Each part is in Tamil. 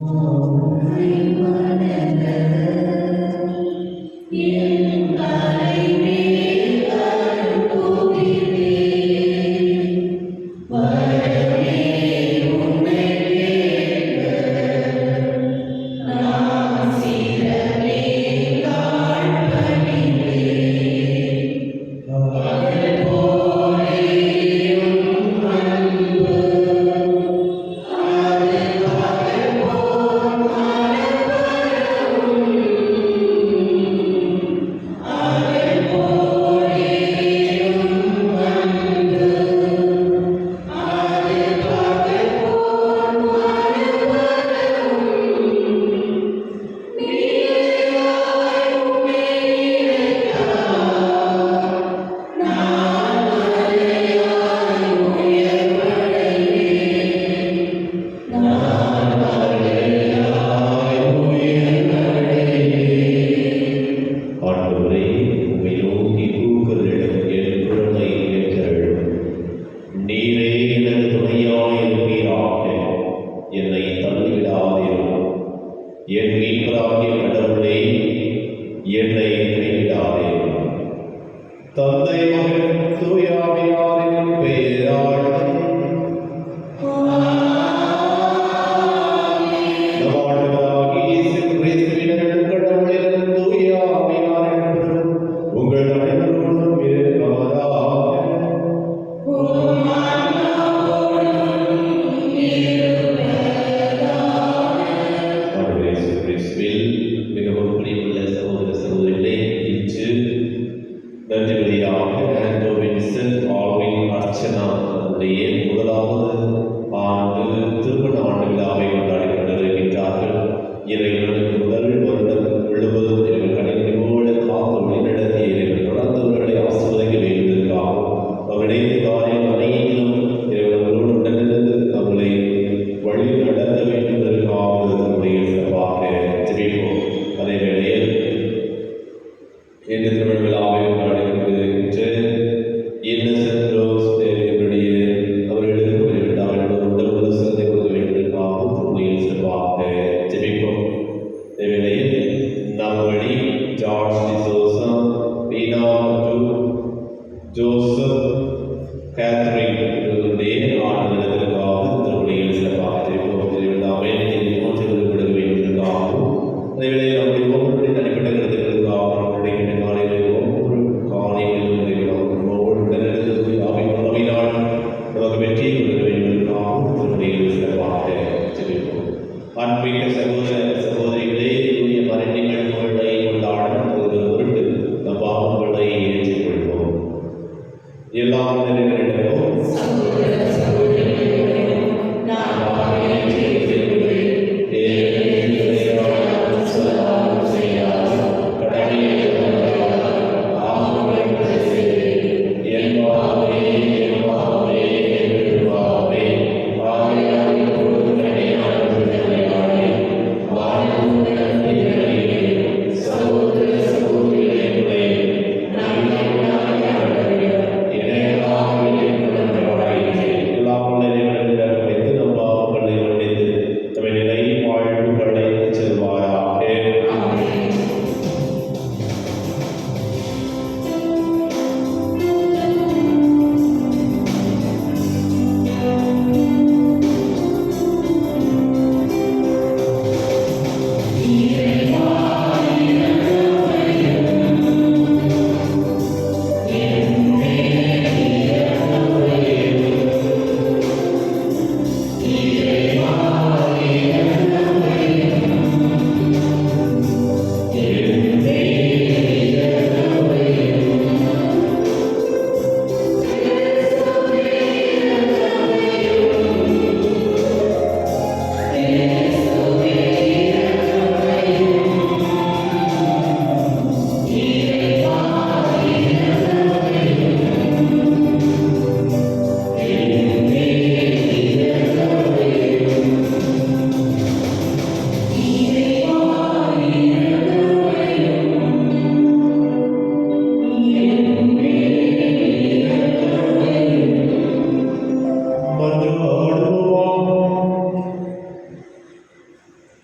Amen.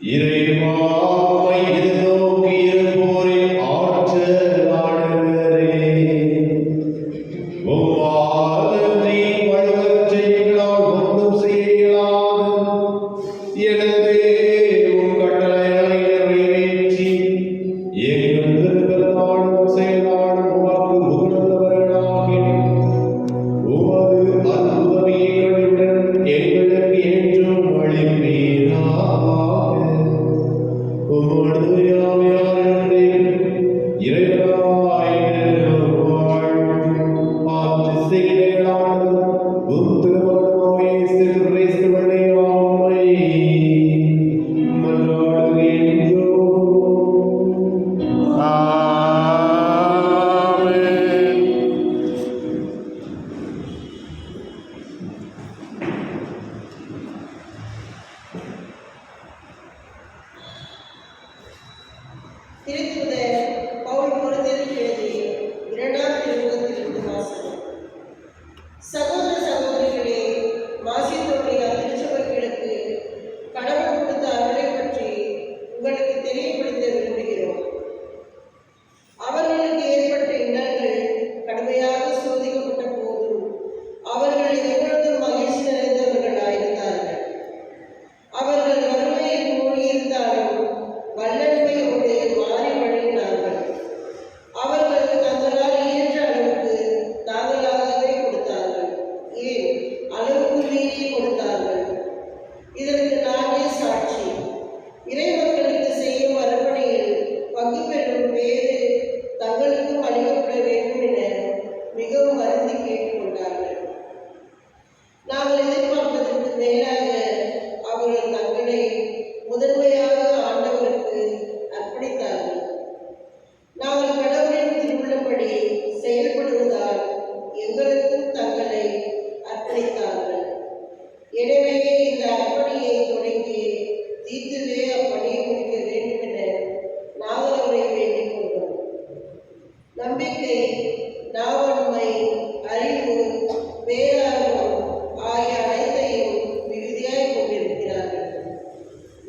இறைவாமை எதிர்நோக்கி இருப்போரின் ஆற்றல் ஆண்டவரே, உம்மாதத்தை வலுவற்றைகளால் ஒன்றும் செய்ய இயலாது. எனவே உம் கட்டளைகளை நிறைவேற்றி எங்கள் விருப்பத்தாலும் செயலாலும் உமக்கு உகந்தவர்களாகினோம். உமது அற்புதவியை கண்டுடன் எங்களுக்கு என்றும் அளிப்பீராக. உமது யாவையாரே இறைவனாய் வாழ்ந்து ஆட்சி செய்கிறார்கள். உம் திருமணமாய் கிறிஸ்து வழியாமை மன்றாடுகின்றோம். திருத்தூதர் பவுல் கொரிந்தியருக்கு எழுதிய 2ஆம் திருமுகத்திலிருந்து வாசகம். சகோதர சகோதரிகளே, மாசிதோனியா திருச்சபைகளுக்கு கடவுள் கொடுத்த அருளை பற்றி உங்களுக்கு தெரியப்படுத்த விரும்புகிறோம். அவர்களுக்கு ஏற்பட்ட இன்னல்கள் கடுமையாக சோதிக்கப்பட்ட போதும் அவர்கள் எப்பொழுதும் மகிழ்ச்சி நிறைந்தவர்களாயிருந்தார்கள். அவர்கள் வறுமையில் மூழ்கியிருந்தாலும் வல்லன்மையோடு மாறி வழங்கினார்கள். அவர்கள் தங்களால் இயன்ற அளவுக்கு தாங்களாகவே கொடுத்தார்கள், ஏன் அளவுக்கு மீறி கொடுத்தார்கள். இதற்கு நானே சாட்சி. இறைமக்களுக்கு செய்யும் அர்ப்பணியில் பங்கு பெறும் பேறு தங்களுக்கும் அளிக்கப்பட வேண்டும் என மிகவும் வருந்தி கேட்டுக்கொண்டார்கள். நாங்கள் எதிர்பார்ப்பதற்கு மேலாக அவர்கள் தங்களை முதன்மையாக ஆண்டவருக்கு அர்ப்பணித்தார்கள். நாங்கள் கடவுளின் திருவுள்ளப்படி செயல்படுவதால் எங்களுக்கும் தங்களை அர்ப்பணித்தார்கள். எனவே இந்த அர்ப்பணியை தொடங்கி தீர்த்துவே அப்பணியை முடிக்க வேண்டும் என நாங்கள் அவரை வேண்டிக் கொண்டோம். நம்பிக்கை, நாவன்மை, அறிவு, பேரார்வம் ஆகிய அனைத்தையும் மிகுதியாய் கொண்டிருக்கிறார்கள்.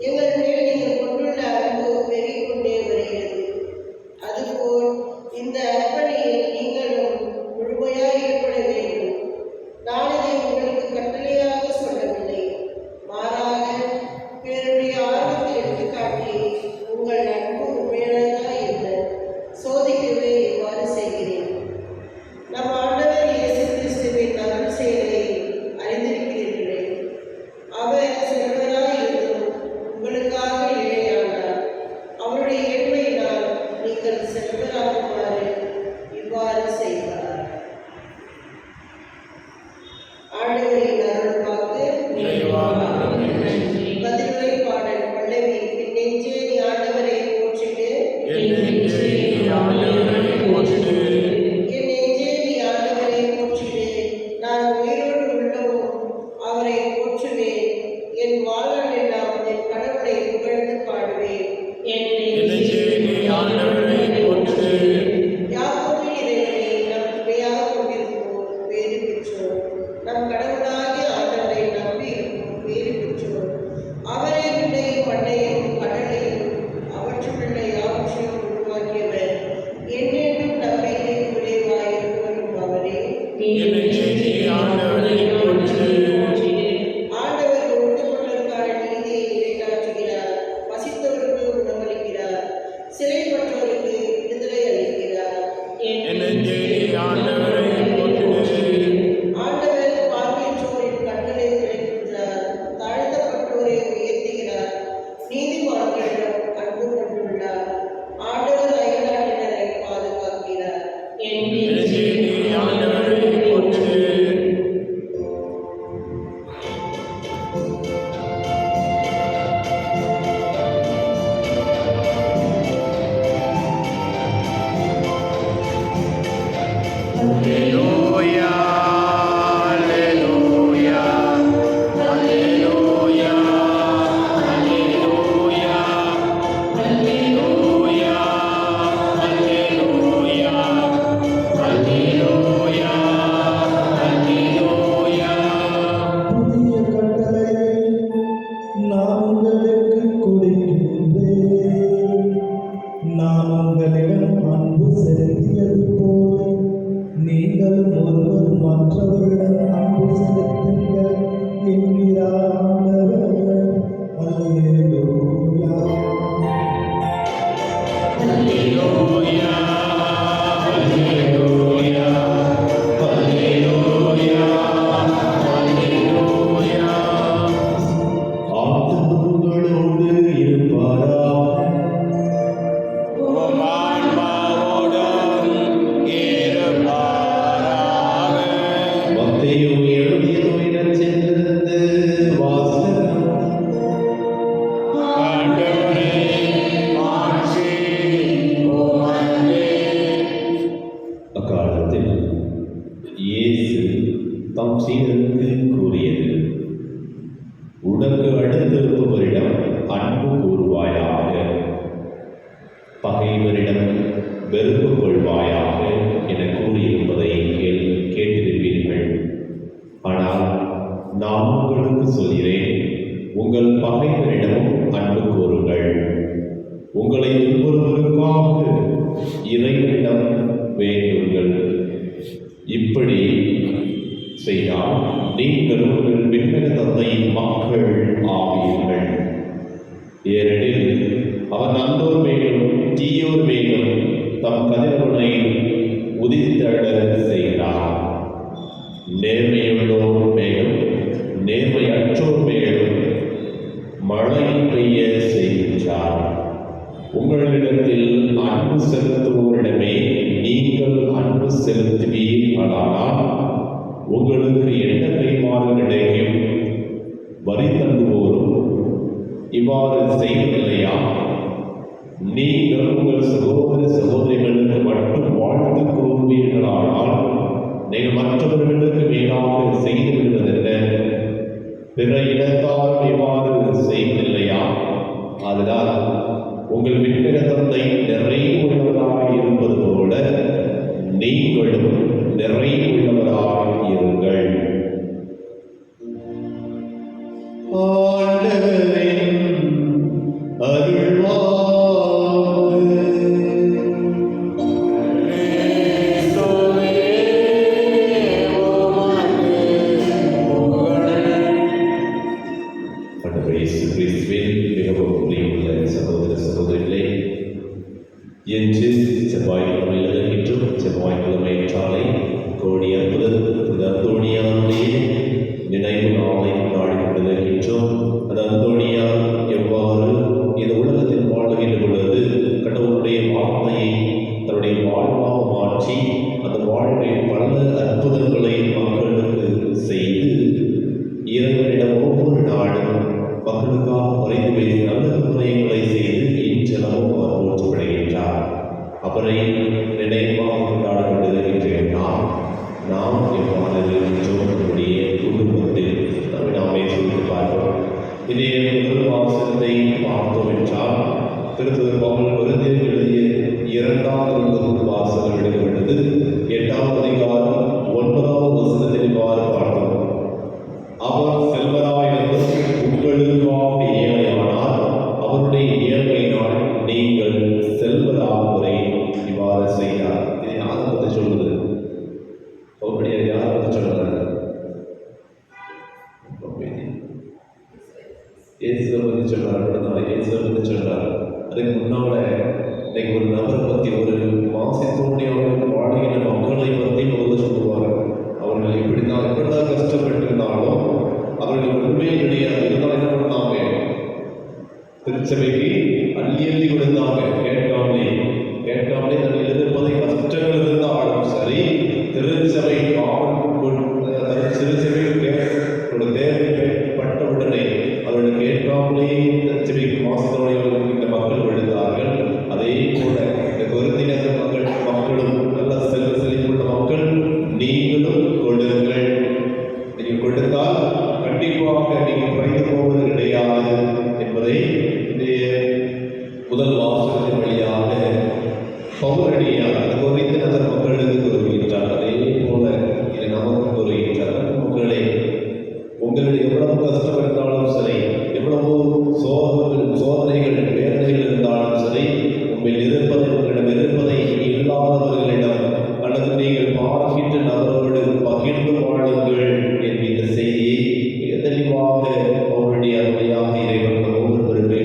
எங்கள் மேல் நீங்கள் கொண்டுள்ள அன்பு பெருகிக் கொண்டே வருகிறது. அதுபோல் இந்த அர்ப்பணியில் நீங்களும் முழுமையாய் ஈடுபட வேண்டும். நான் இதை உங்களுக்கு கட்டளையாக சொல்லவில்லை, மாறாக பிறருடைய ஆர்வத்தை எடுத்துக்காட்டி உங்கள் அன்பு உண்மையானதா என்று சோதிக்கவே இவ்வாறு செய்கிறேன். நம் ஆண்டவர் இயேசு கிறிஸ்துவின் அருள் செயலை அறிந்திருக்கிறீர்களே. அவர் செல்வராய் இருந்தும் உங்களுக்காக ஏழையானார். அவருடைய ஏழ்மையினால் நீங்கள் செல்வராகுமாறு இவ்வாறு செய்தார். ஆண்டவரின் அருள் வாக்கு. பதிலுரை பாடல் பல்லவி. என் நெஞ்சே நீ ஆண்டவரை போற்றிடு, என் நெஞ்சே நீ ஆண்டவரை போற்றிடு. நான் உயிரோடு உள்ளவும் அவரை போற்றுவேன். என் வாழ்நாள் எல்லாம் என் கடவுளை புகழ்ந்து பாடுவேன். யாக்கோபின் இறைவனை நம் துணையாக கொண்டிருப்போம் பேறு பெற்றோர். நம் கடவுளாகிய ஆண்டவரை நம்பி இருப்போம் பேறு பெற்றோர். அவரே விண்ணையும் மண்ணையும் கடலையும் அவற்றுள்ள யாவற்றையும் உருவாக்கியவர். என்னென்னும் நம்பிக்கை உடையவாயிருப்பவரும் அவரே. ஆண்டவர் ஒடுக்கப்பட்டோருக்கான நீதியை நிலைநாட்டுகிறார். பசித்தவருக்கு உணவளிக்கிறார். சிறைப்பட்டோருக்கு விடுதலை அளிக்கிறார். ஆண்டவர் பார்வையற்றோரின் கண்களை திறக்கின்றார். தாழ்த்தப்பட்டோரை உயர்த்துகிறார். நீதிமான்களிடம் அன்பு கொண்டுள்ளார். ஆண்டவர் அயல்நாட்டினரை பாதுகாக்கிறார். Alleluia, alleluia, alleluia. ஆண்டவரோடு இருப்பாராக. மத்தேயு எழுதிய நற்செய்தியிலிருந்து வாசகம். அக்காலத்தில் இயேசு தம் சீடருக்கு கூறியது, உனக்கு அடுத்திருப்பவரிடம் அன்பு கூறுவாயாக, பகைவரிடம் வெறுப்பு கொள்வாயாக என கூறியிருப்பதை கேட்டிருப்பீர்கள். ஆனால் நான் உங்களுக்கு சொல்கிறேன், உங்கள் பகைவரிடமும் அன்பு கூறுங்கள். உங்களை ஒருவருக்காக இறைவனிடம் வேண்டுங்கள். இப்படி செய்தால் நீங்கள் உங்கள் விண்ணக தந்தையின் மக்கள் ஆவீர்கள். ஏனெனில் அவர் நல்லோர் மேலும் தீயோர் மேலும் தம் கதிரவனை உதித்தட செய்கிறார். நேர்மையுள்ளோர் மேலும் நேர்மையற்றோர் மேலும் மழை பெய்ய செய்கின்றார். உங்களிடத்தில் அன்பு செலுத்துவோரிடமே நீங்கள் அன்பு செலுத்துவீர்களானால் உங்களுக்கு என்ன கைமாறு கிடைக்கும்? வரி தண்டுவோரும் இவ்வாறு செய்வதில்லையா? நீங்கள் உங்கள் சகோதர சகோதரிகளுக்கு மட்டும் வாழ்த்து கூறுவீர்களானால் நீங்கள் மற்றவர்களுக்கு மேலாக செய்து விடுவதென்ன? பிற இனத்தாரும் இவ்வாறு செய்வதில்லையா? அதனால் உங்கள் விண்ணக தந்தை நிறைவுள்ளவராக இருப்பது போல நீங்களும் நிறைவுள்ளவராக இருங்கள். ஆண்டவரின் அருள்வாக்கு. இயேசு கிறிஸ்துவின் மிகவும் பிரியமுள்ள சகோதர சகோதரிகளே, இன்று செவ்வாய்க்கிழமையில் இருக்கின்றோம். செவ்வாய்க்கிழமை காலை கோடி அற்புதர் அந்தோணியாருடைய நினைவு நாளை கொண்டாடி கொண்டிருக்கின்றோம். அந்த அந்தோணியார் எவ்வாறு இந்த உலகத்தில் வாழ்கின்ற பொழுது கடவுளுடைய வார்த்தையை தன்னுடைய வாழ்வாக மாற்றி அந்த வாழ்வில் பல அற்புதங்களை மக்களுக்கு செய்து இறைவனிடம் ஒவ்வொரு நாளும் மக்களுக்காக பரிந்து பேசி நல்ல முறைகளை செய்து இன்றளவும் அவர் போற்றப்படுகின்றார். அவரை நினைவாக கொண்டாட கொண்டிருக்கின்றேன். நாம் எவ்வாறு இருக்கின்றோம் நம்முடைய குடும்பத்தில் நாமே சொல்லிட்டு பார்ப்போம். இதே முதல் வாசகத்தை பார்த்தோம் என்றால் திருத்தூதர் பவுல் கொரிந்தியருக்கு எழுதிய 2வது வாசகம் எழுதப்பட்டது 8வது அதிகாரம் 9வது வசனத்தில் இவ்வாறு பார்த்தோம். அவர் செல்வராயிருந்து உங்களுக்காக ஏழையானார், அவருடைய ஏழையினால் நீங்கள் செல்வராகுவரை இவ்வாறு செய்தார். இதை யாரை பற்றி சொல்லுது? அவருடைய யாரை பற்றி சொல்றாரு? இயேசுவை பற்றி சொல்றாரு. இயேசுவை பற்றி சொல்றாரு. அதுக்கு முன்னால இன்னைக்கு ஒரு நபரை பற்றி, ஒரு மாசத்தோடைய வாழ்கின்ற மக்களை பற்றி முதல்ல சொல்லுவார். அவர்கள் எப்படிதான் கஷ்டப்பட்டிருந்தாலும் அவர்கள் உண்மையே கிடையாது. இருந்தால் என்ன பண்ணாங்க? திருச்சபைக்கு அள்ளி கொடுத்தாங்க. கேட்காமலே தன்னில் இருப்பதை கஷ்டங்கள் இருந்தாலும் சரி, திருச்சபை தேவைப்பட்டவுடனே அவர்கள் கேட்காமலே திருச்சபைக்கு மாசத்தோடையவர்கள் இந்த மக்கள் கொடுத்தார்கள். அதே போல இந்த கொரிந்தியர் மக்களும் நல்ல செழிப்புள்ள மக்கள், நீங்களும் கொடுங்கள். நீங்கள் கொடுத்தால் கண்டிப்பாக நீங்கள் குறைந்து போவது கிடையாது என்பதை முதல் வாசகத்தின் வழியாக பௌரடியார் கொரிந்தியர் மக்களுக்கு கூறுகின்றார். அதே போல இதை நமக்கு கூறுகின்றார். மக்களே, உங்களுக்கு எவ்வளவு கஷ்டம் இருந்தாலும் சரி, எவ்வளவு சோதனைகள் வேதனைகள் இருந்தாலும் சரி, உங்களிடம் இருப்பதை இல்லாதவர்களிடம் அல்லது நீங்கள் பார்க்கின்ற நபரோடு பகிர்ந்து வாழுங்கள் என்கின்ற செய்தியை மிக தெளிவாக அவருடைய அருமையாக இறைவன் ஒவ்வொருவருக்கு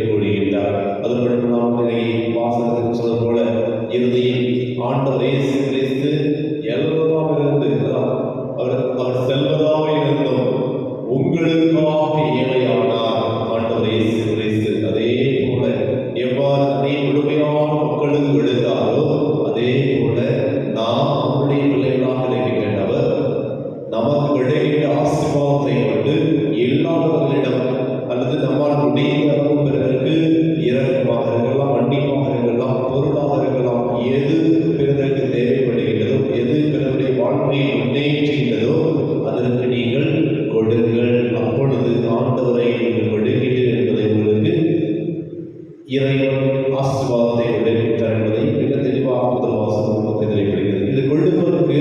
இறைவன் ஆசீர்வாதத்தை விளைவிட்டார் என்பதை மிக தெளிவாக முதல் வாசகம் தெரிவிக்கிறது. இது கொடுப்பதற்கு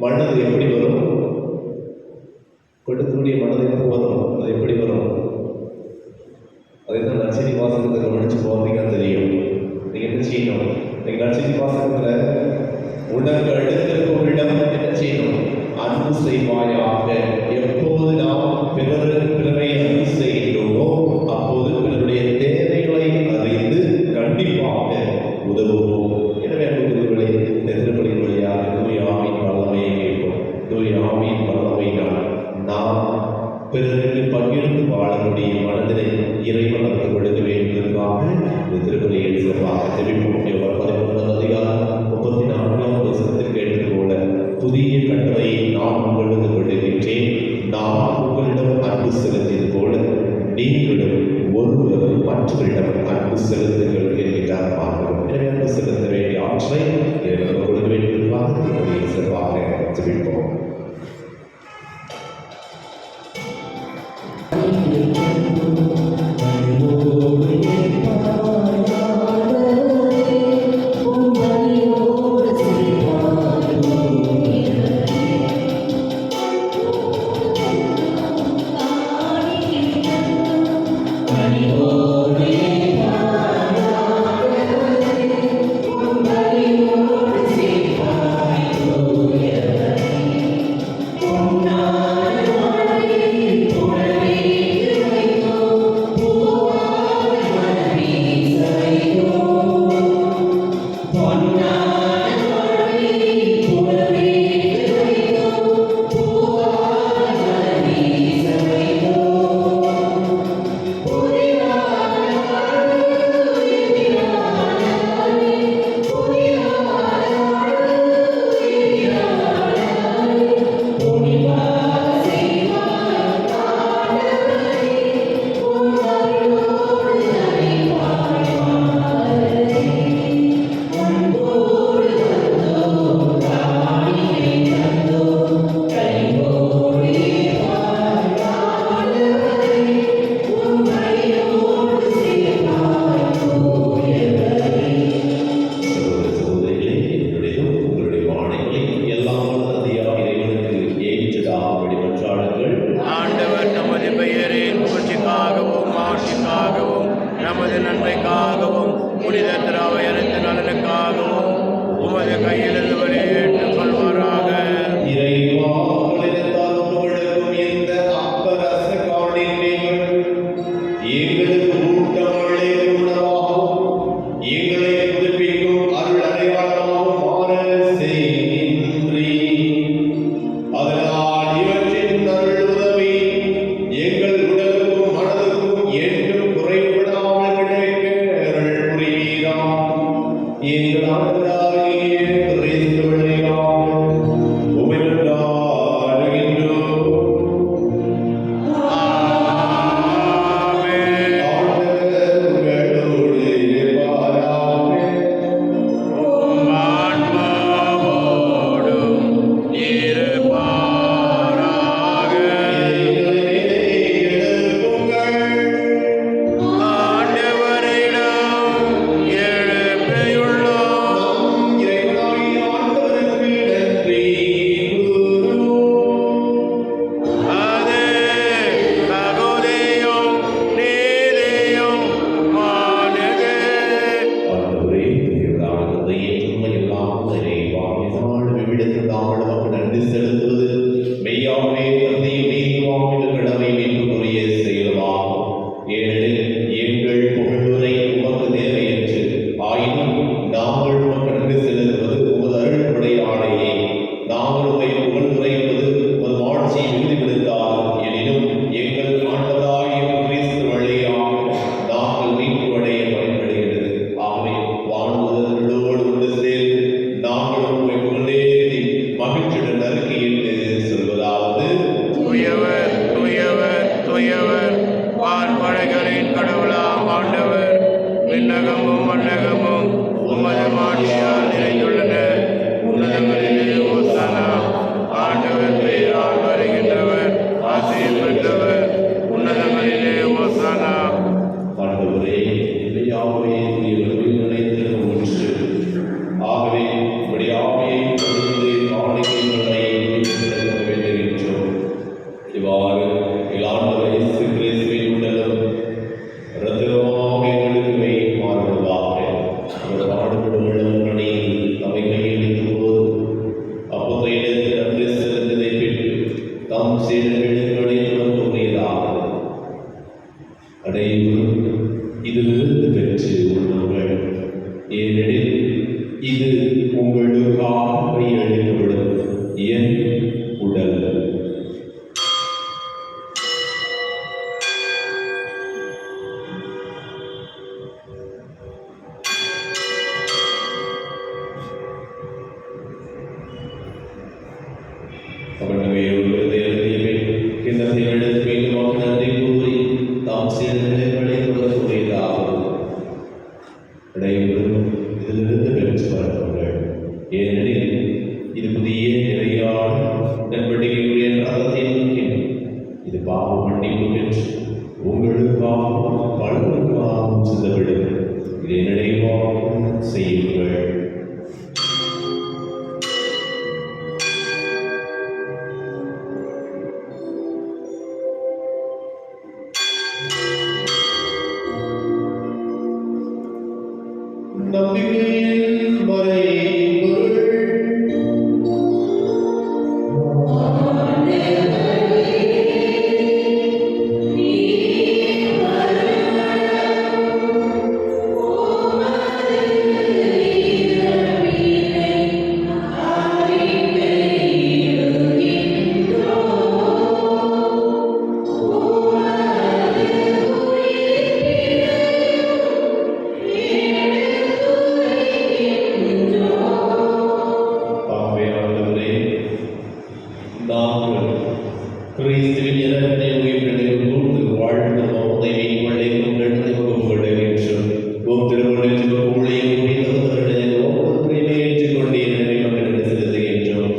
மனது எப்படி வரும்? கொடுக்கக்கூடிய மனது எப்போ வரும்? அது எப்படி வரும்? அதை தான் நற்செய்தி வாசகத்தை கவனிச்சு பார்த்தீங்கன்னா தெரியும். நீங்க என்ன செய்யணும்? நீங்க நற்செய்தி வாசகத்துல உனக்கு அடுத்திருப்பவரிடம் என்ன செய்யணும்? அன்பு செய்வாயாக. எப்போது நாம் பிறரை அன்பு செய்கின்றோமோ அப்போது பிறருடைய தேவைகளை அறிந்து கண்டிப்பாக உதவுவோம். எனவே அன்புக்குரியவர்களே, இந்த திருப்பலியின் வழியாக தூய ஆவியின் வல்லமையை கேட்போம். தூய ஆவியின் வல்லமையினால் நாம் பிறருக்கு பகிர்ந்து வாழக்கூடிய மனதினை இறைவன் நமக்கு கொடுக்க வேண்டுவதற்காக இந்த திருப்பலியை சிறப்பாக தெரிவிப்போம். 11 அதிகாரம் 34ஆம் வசனத்தில் கேட்டது போல, புதிய கட்டளையை நான் உங்களுக்கு கொடுக்கின்றேன், நான் உங்களிடம் அன்பு செலுத்தியது போல நீங்களும் ஒருவர் மற்றவரிடம் அன்பு செலுத்துங்கள் என்கிறார் பார்க்கிறோம். எனவே அன்பு செலுத்த வேண்டிய ஆற்றை இறைவன் கொடுக்க வேண்டியதற்காக திருப்பலியை சிறப்பாக தெரிவிப்போம். Oh, இதிலிருந்து பெற்று உண்ணுங்கள். ஏனெனில் இது உங்களுக்காக கையளிக்கப்படும் என் உடல். இதிலிருந்து பெற்று வரப்படுங்கள். ஏனெனில் இது புதிய நிலையான உடன்படிக்கைக்குரிய ரத்தத்தின் இது பாவ மன்னிப்பு பெற்று உங்களுக்காகவும் பலருக்காகவும் சிந்தப்படும். இதை நினைவாக செய்யுங்கள். நம்பிக்கையின் மறைபொருள். கிறிஸ்துவின் இறப்பை உயிர்த்தெழுதலை கூர்ந்து வாழ்ந்த உதவி கொள்ளைக்கும் கருத்தை வகுப்புகளும் உம் திருமணத்திற்கு ஊழியம் புரிந்தவர்களை ஒவ்வொன்றையுமே ஏற்றுக்கொண்டு நிறைவாக செலுத்துகின்றோம்.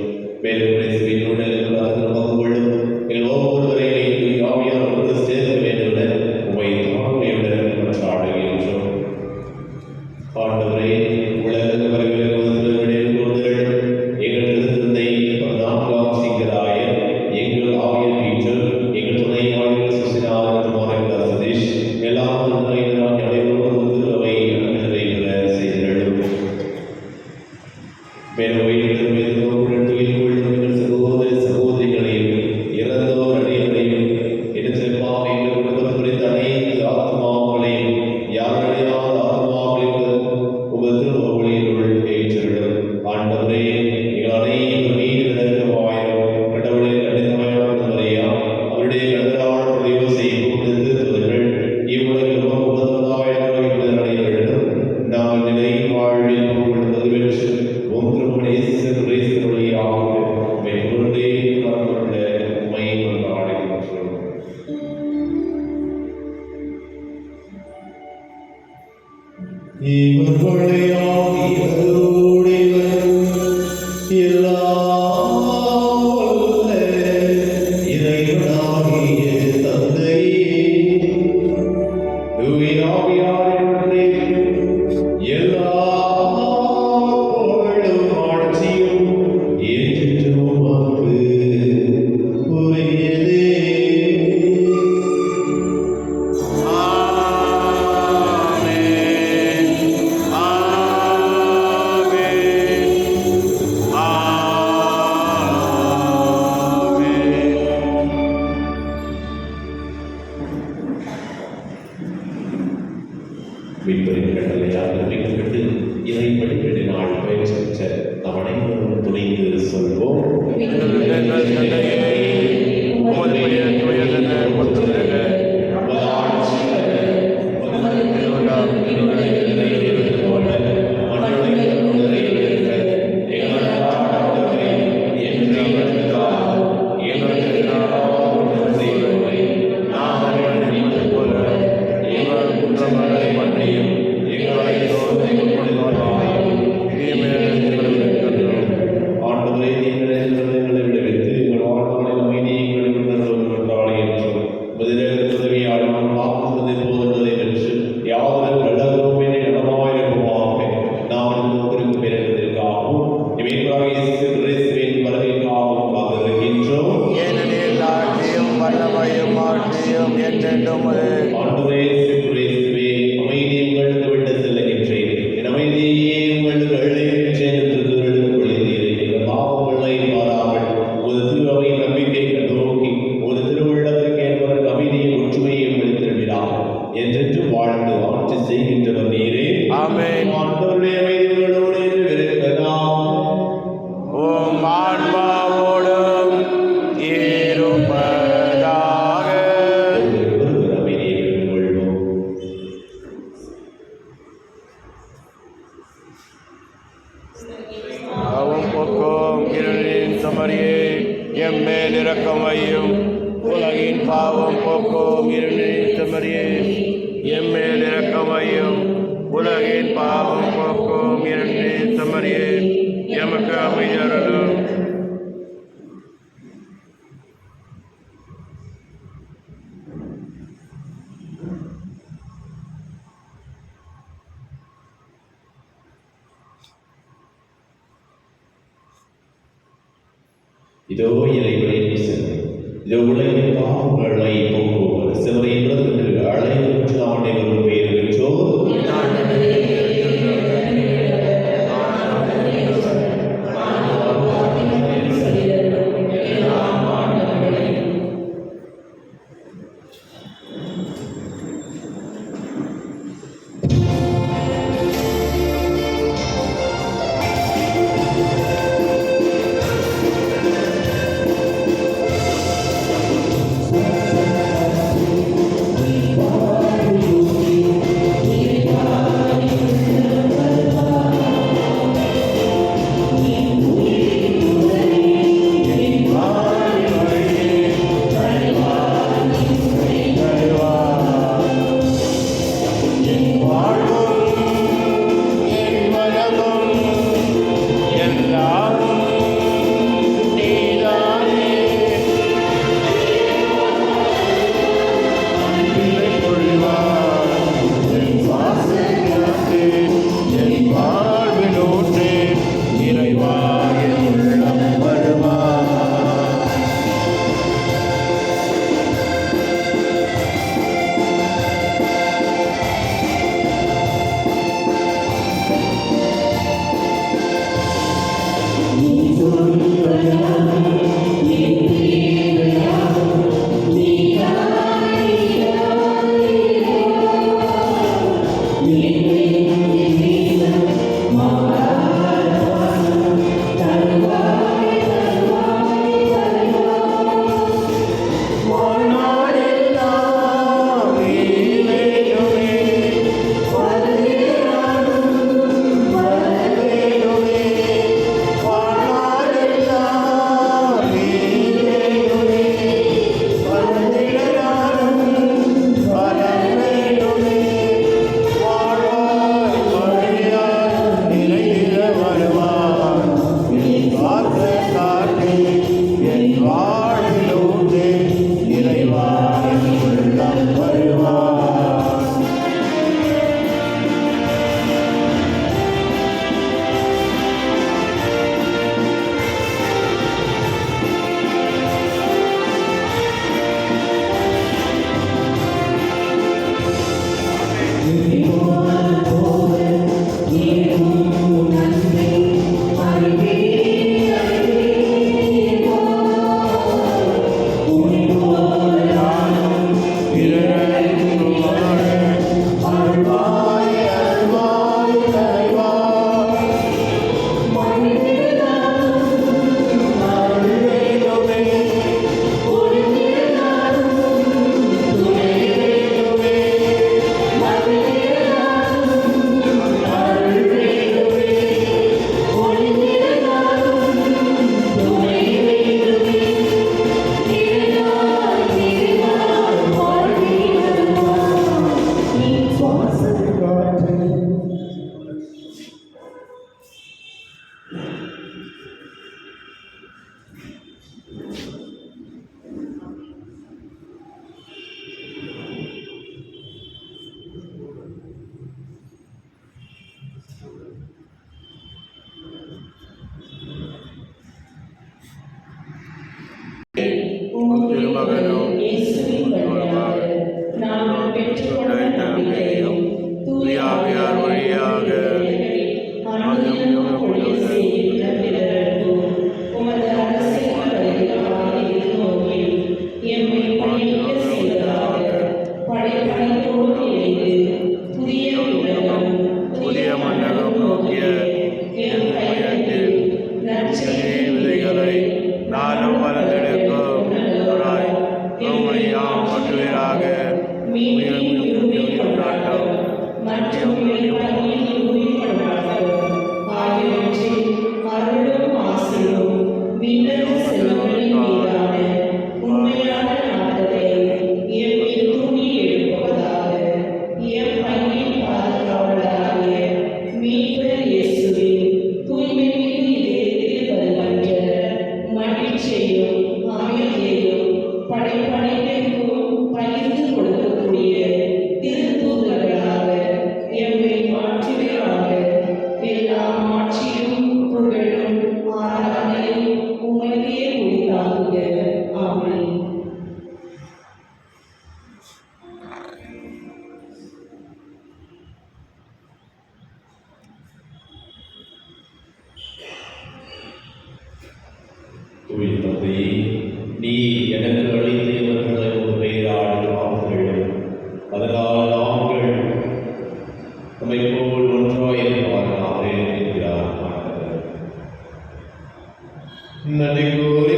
மேலும் கிறிஸ்துவின் உடலில் பங்குகொள்ளும் எங்கள் ஒவ்வொருவரையும் ஆவியானவரோடு சேர்க்க வேண்டும் என உம்மை தாழ்மையுடன் கொண்டாடுகின்றோம். ஆண்டவரே, உலக வரவேற்பு கொண்டுகள் எங்கள் திருத்தந்தை 14ஆம் சிங்கராயர், எங்கள் ஆவியர் பீட்டர், எங்கள் துணை ஆவியர் சுசினார் மாநகர சதீஷ், எல்லா துணையினராக அனைவரும் திருவை நிறைவேற செய்திருக்கும். மேலும் எங்கள் சகோதர சகோதரிகளையும் இறந்தோர் அனைவரையும் எடுத்து எங்கள் குடும்பம் குறித்த அனைத்து ஆத்மாக்களையும் யாரடையாத ஆத்மாக்களையும் உங்கள் திருவழியினுள் ஏற்றிவிடும். ஆண்டவரே, எங்கள் அனைவரும் மீது விளக்கமாயிரும் கடவுளின் கடிதமாயான முறையா அவருடைய கடவுளான பதிவு செய்யும் திருத்துவர்கள் இவ்வுலகில் உபதவதாயிரம் அனைவரிடம் நாங்கள் நிலை வாழ்வில் புகழ்ந்தது வென்று ஒன்று வழியாக மெய்கொண்டே கொண்ட உண்மை கொண்டாடுகின்றோம். மீட்பரின் கட்டளையாக அறிவிக்கப்பட்டு இதை படிப்பினால் பயிற்சி பெற்ற நாம் அனைவரும் துணைந்து சொல்வோம். யாவரும் செய்கின்றவர் நீரே. ஆமென். ஆண்டவருடைய அமைதிகளோடு இருக்கலாம். உம் ஆன்மாவோடும் இருப்பதாக. ஒருவர் அமைதியை பெற்றுக்கொள்வோம். பாவம் போக்கும் இருளின் சமரியே எம்மேல் இரக்கம் வையும். உலகின் பாவம் போக்கும் இருளின் சமரியே எம்மேல் இரக்கம் வையும். உலகின் பாவம் போக்கும் இருளின் சமரியே எமக்கு அமைதி அருளும். இதோ இறைவனின் சிலை. இதோ உலகின் பாவங்களை போக்குவர் சிவனை என்று அழைத்து ஆண்டவரும் பேர் பெற்றோர். நம்மை போல் ஒன்றாயிருப்பார்களாக என்கிறார் ஆண்டவர். நன்றி கூறி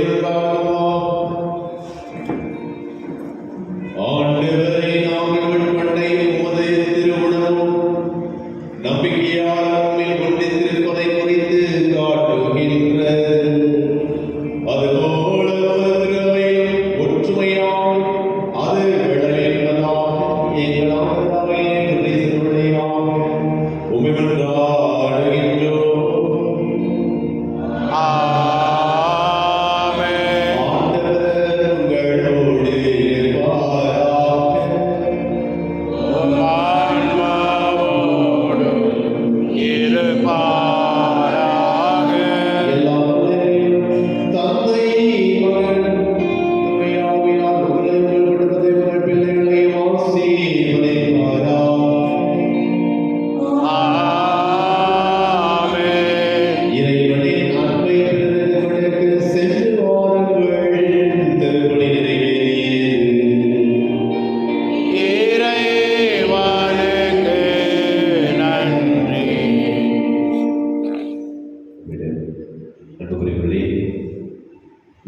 ஆண்டவரை நாங்கள் உட்கொண்டை உமது திருவுணவும் நம்பிக்கையால் உண்மையில் கொண்டிருப்பதை குறித்து காட்டுகின்றது. அதுபோல திருவையும் ஒற்றுமையால் அது விளைவதாக எங்களால்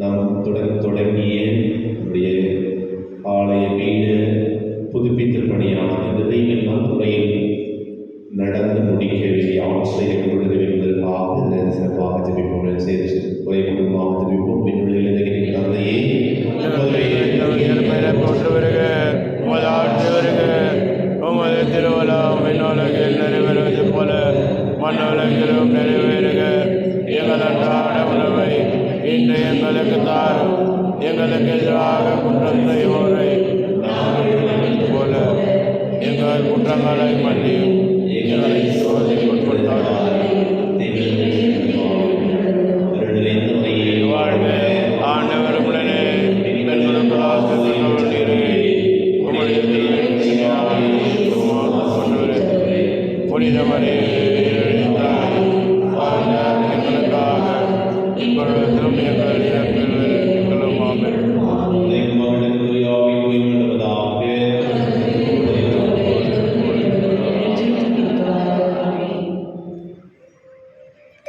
நாம் தொடங்கிய நம்முடைய ஆலய வீடு புதுப்பித்தல் பணியானது நிறைய முறையில் நடந்து முடிக்க வேண்டிய ஆட்சியை கொள்வது என்பதற்காக சிறப்பாக ஜெபிப்போம். செய்து குறைவாக ஜெபிப்போம். விண்ணுலகில் தந்தையே போற்று வருக, உமது ஆட்சி வருக, உமது திருவலம் விண்ணுலகில் நிறைவேறுவது போல மண்ணுலகிலும் நிறைவேறுக. எங்கள் அன்றாட உணவை இன்று எங்களுக்கு தாரும். எங்களுக்கு எதிராக குற்றம் செய்வோரை போல எங்கள் குற்றங்களை மன்னியும். எங்களை வாழ்வு ஆண்டவருடனே புனிதமரே எங்களுக்காக இப்பொழுதும் எங்கள்